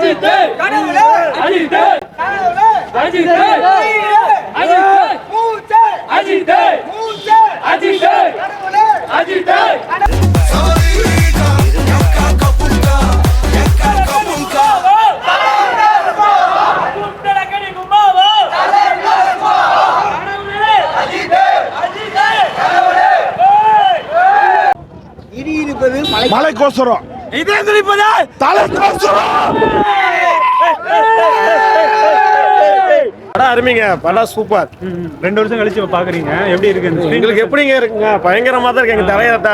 அஜித் கடவுளே அஜித் அஜித் அஜித் அஜித் கடவுளே அஜித் மலைக்கோசரம் இதே குறிப்பதா தலைக்கோசரம். படம் அருமைங்க, படம் சூப்பர். 2 வருஷம் கழிச்சு பாக்குறீங்க, எப்படி இருக்கு? உங்களுக்கு எப்படிங்க இருக்குங்க? பயங்கரமா தான் இருக்கு. எங்க தலையத்த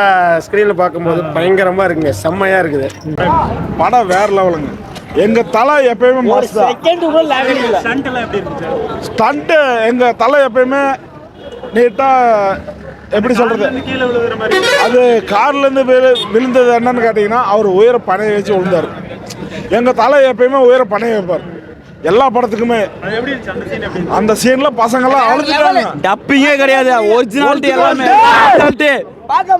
ஸ்கிரீன்ல பார்க்கும்போது பயங்கரமா இருக்குங்க, செம்மையா இருக்குது. படம் வேற லெவலுங்க. எங்க தலை எப்பயுமே ஸ்டண்ட், எங்க தலை எப்பயுமே நீட்டா, எப்படி சொல்றது, அது கார்ல இருந்து விழுந்தது என்னன்னு கேட்டீங்கன்னா, அவர் உயர பனையை வச்சு விழுந்தாரு. எங்க தலை எப்பயுமே உயர பனையை வைப்பார் எல்லா படத்துக்குமே. அந்த சீன்ல பசங்க எல்லாம் அழுதுட்டாங்க. டப்பிங்கே கிடையாது, ஒரிஜினாலிட்டி எல்லாமே. பார்க்க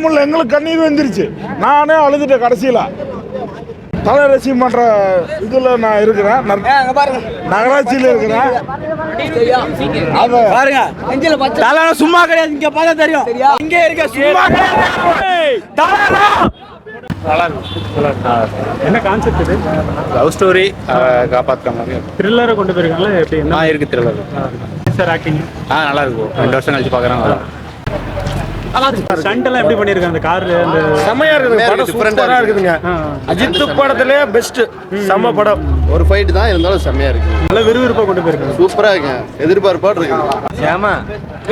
முடியல, எங்களுக்கு கண்ணீர் வந்துருச்சு. நானே அழுதுட்டேன் கடைசியில. தலை ரசிகம் பண்ற இதுல நான் இருக்கிறேன், நகராட்சியில இருக்கிறேன். பாருங்க, தலை சும்மா கிடையாது, இங்க பார்த்தா தெரியும். இங்க இருக்க சும்மா என்ன கான்செப்ட் இது? லவ் ஸ்டோரி காப்பாற்றுற மாதிரி த்ரில்லரை கொண்டு போயிருக்காங்களா? எப்படி என்ன இருக்கு த்ரில்லர்? சார் ஆக்டிங் நல்லா இருக்கும். 2 வருஷம் கழிச்சு பார்க்குறாங்க. ஸ்டண்ட் எல்லாம் எப்படி பண்ணிருக்காங்க? அந்த கார் அந்த செம்மையா இருக்குது, படம் சூப்பரா இருக்குதுங்க. அஜித் படத்திலே பெஸ்ட், செம்ம படம். ஒரு ஃபைட் தான் இருந்தாலும் செம்மையா இருக்கு. நல்ல விறுவிறுப்பா கொண்டு போயிருக்காங்க. சூப்பரா இருக்கு, எதிர்பார்ப்பா இருக்கு. ஏமா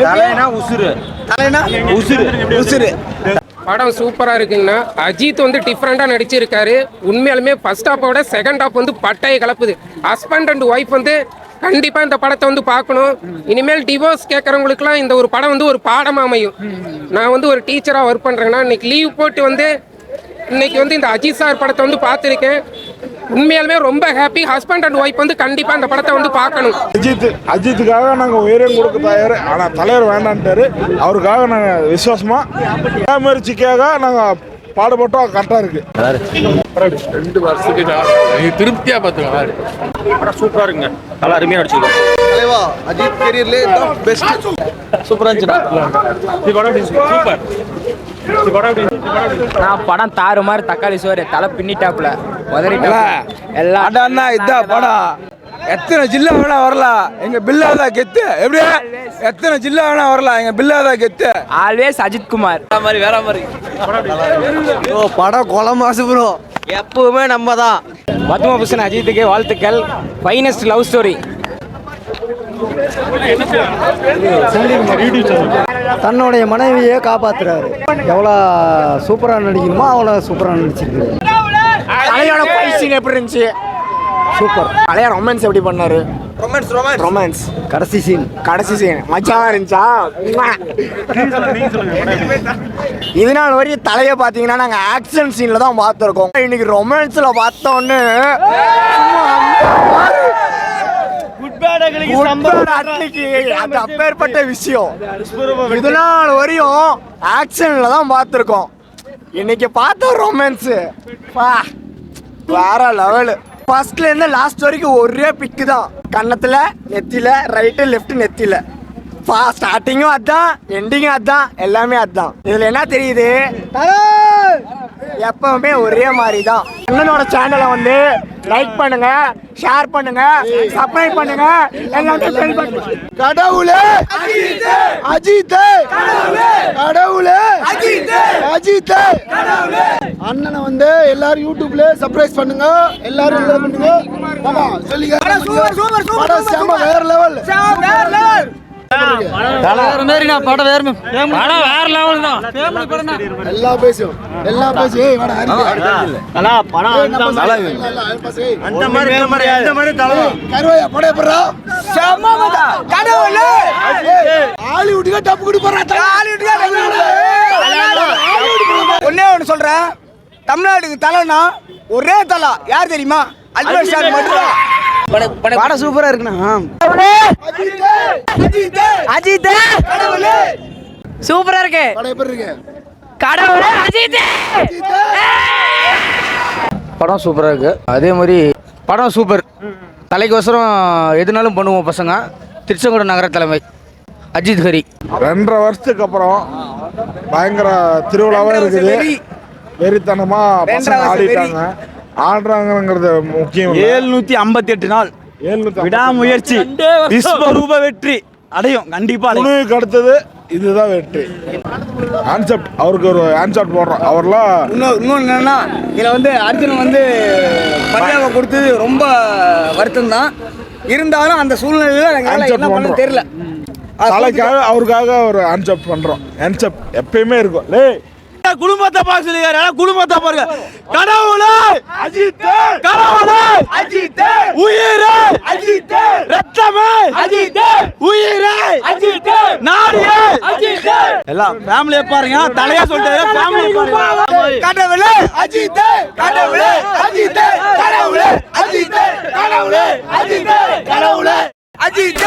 தலைனா உசுரு, தலைனா உசுரு உசுரு. படம் சூப்பராக இருக்குங்கண்ணா. அஜித் வந்து டிஃப்ரெண்டாக நடிச்சிருக்காரு. உண்மையாலுமே ஃபர்ஸ்ட் ஹாஃபோட செகண்ட் ஹாஃப் வந்து பட்டையை கலப்புது. ஹஸ்பண்ட் அண்ட் ஒய்ஃப் வந்து கண்டிப்பாக இந்த படத்தை வந்து பார்க்கணும். இனிமேல் டிவோர்ஸ் கேட்குறவங்களுக்குலாம் இந்த ஒரு படம் வந்து ஒரு பாடமாக அமையும். நான் வந்து ஒரு டீச்சராக ஒர்க் பண்ணுறேங்கன்னா இன்னைக்கு லீவ் போட்டு வந்து இன்னைக்கு வந்து இந்த அஜித் சார் படத்தை வந்து பார்த்துருக்கேன். உண்மையாலுமே ரொம்ப ஹாப்பி. ஹஸ்பண்ட் அண்ட் ஒய்ஃப் வந்து கண்டிப்பாக இந்த படத்தை வந்து பார்க்கணும். அஜித்துக்காக நாங்கள் உயிரையும் கொடுக்க தயார். ஆனால் தலைவர் வேண்டான்ட்டாரு. அவருக்காக நாங்கள் விசுவாசமா முயற்சிக்காக நாங்கள் பாடுபட்டோம். கரெக்டாக இருக்கு. 2 வருஷத்துக்கு திருப்தியா பார்த்துக்கலாம். படம் சூப்பரா இருக்குங்க, நல்லா அருமையா நடிச்சிருக்கோம். தலைவா அஜித் கரியர்லே பெஸ்ட். சூப்பரா இருந்துச்சு. நான் படம் தாறு மாதிரி தக்காளி சோறு தலை பின்னிட்டாப்புல உதறிட்டாப்புல எல்லாம் இதான் படம். எத்தனை ஜில்லா வேணா வரலாம், எங்க பில்லாதா கெத்து. எப்படியா எத்தனை ஜில்லா வேணா வரலாம், எங்க பில்லாதா கெத்து. ஆல்வேஸ் அஜித் குமார் வேற மாதிரி படம் கொலை மாசு ப்ரோ. எப்பவுமே நம்ம தான். பத்ம பூஷன் அஜித்துக்கு வாழ்த்துக்கள். Finest love story. தன்னுடைய மனைவியை காப்பாத்துறாரு. எவ்வளோ சூப்பராக நடிக்கணுமோ அவ்வளோ சூப்பராக நடிச்சிருக்கு. தலையோட ஃபைட் சீன் எப்படி இருந்துச்சு? சூப்பர். தலையா ரொமான்ஸ் எப்படி பண்ணாரு? ரொமான்ஸ் கடைசி சீன் மச்சாவா இருந்துச்சா? இது நாள் வரையும் தலையை பார்த்தீங்கன்னா நாங்கள் ஆக்ஷன் சீனில் தான் பார்த்துருக்கோம். இன்னைக்கு ரொமான்ஸில் பார்த்தோன்னு அப்பேற்பட்ட விஷயம். இது நாள் வரையும் ஆக்ஷன்ல தான் பார்த்துருக்கோம். இன்னைக்கு பார்த்த ரொமான்ஸ் வேற லெவலு. ஃபர்ஸ்ட்ல இருந்து லாஸ்ட் வரைக்கும் ஒரே பிக்கு தான். கன்னத்துல, நெத்தில, ரைட்டு லெஃப்ட் நெத்தில. ஸ்டார்டிங்கும் அதான், எண்டிங்கும் அதான், எல்லாமே அதான். இதுல என்ன தெரியுது? எப்பவுமே ஒரே மாதிரி தான். அண்ணனோட சேனலை வந்து லைக் பண்ணுங்க, ஷேர் பண்ணுங்க, சப்ஸ்கிரைப் பண்ணுங்க, எல்லாமே பெல் பண்ணுங்க. கடவுளே அஜித், கடவுளே அஜித். அண்ணனை வந்து எல்லாரும் யூடியூப்ல சப்ஸ்கிரைப் பண்ணுங்க, எல்லாரும் பண்ணுங்க. ஆமா சொல்லுங்க. சூப்பர் வேற லெவல். எல்லாம் பேசும். ஒன்னே ஒன்று சொல்றேன், தமிழ்நாட்டுக்கு தலைனா ஒரே தலை யார் தெரியுமா? அல்பர்ட் சார் மட்டும்தான். படம் சூப்பரா இருக்குண்ணா. அஜித் சூப்பரா இருக்கு. கடவுளே அஜித். படம் சூப்பராக இருக்குது. அதே மாதிரி படம் சூப்பர். தலைக்கோசரம் எதுனாலும் பண்ணுவோம் பசங்க. திருச்செங்கோடு நகர தலைமை அஜித் ஹரி. 2.5 வருஷத்துக்கு அப்புறம் பயங்கர திருவிழாவாக இருக்குது. வெறித்தனமா பசங்க ஆடிட்டாங்க. ஆடுறாங்கிறது முக்கியம். 758 நாள் விடாமுயற்சி விஸ்வரூப வெற்றி அடையும் கண்டிப்பா. துணிவுக்கு அடுத்தது இதுதான் வெற்றி. கான்செப்ட் அவருக்கு ஒரு ஆன்செப்ட் போடுறோம். அவர்லாம் இன்னொன்று என்னன்னா இதில் வந்து அர்ஜுன் வந்து பரியாவை கொடுத்தது ரொம்ப வருத்தம் தான். இருந்தாலும் அந்த சூழ்நிலையில் எங்களால் என்ன பண்ண தெரியல. தலைக்காக அவருக்காக ஒரு ஆன்செப்ட் பண்றோம். ஆன்செப்ட் எப்பயுமே இருக்கும். குடும்பத்தை பார்க்க சொல்லிக்காரு. குடும்பத்தை பாருங்க. கடவுளே அஜித் கடவுளே அஜித் உயிரே அஜித் ரத்தமே அஜித் உயிரே அஜித் நாடியே அஜித் எல்லாம் ஃபேமிலியை பாருங்க. தலையா சொல்லிட்டு ஃபேமிலியை பாருங்க. கடவுளே அஜித் கடவுளே அஜித் கடவுளே அஜித் கடவுளே அஜித் கடவுளே அஜித்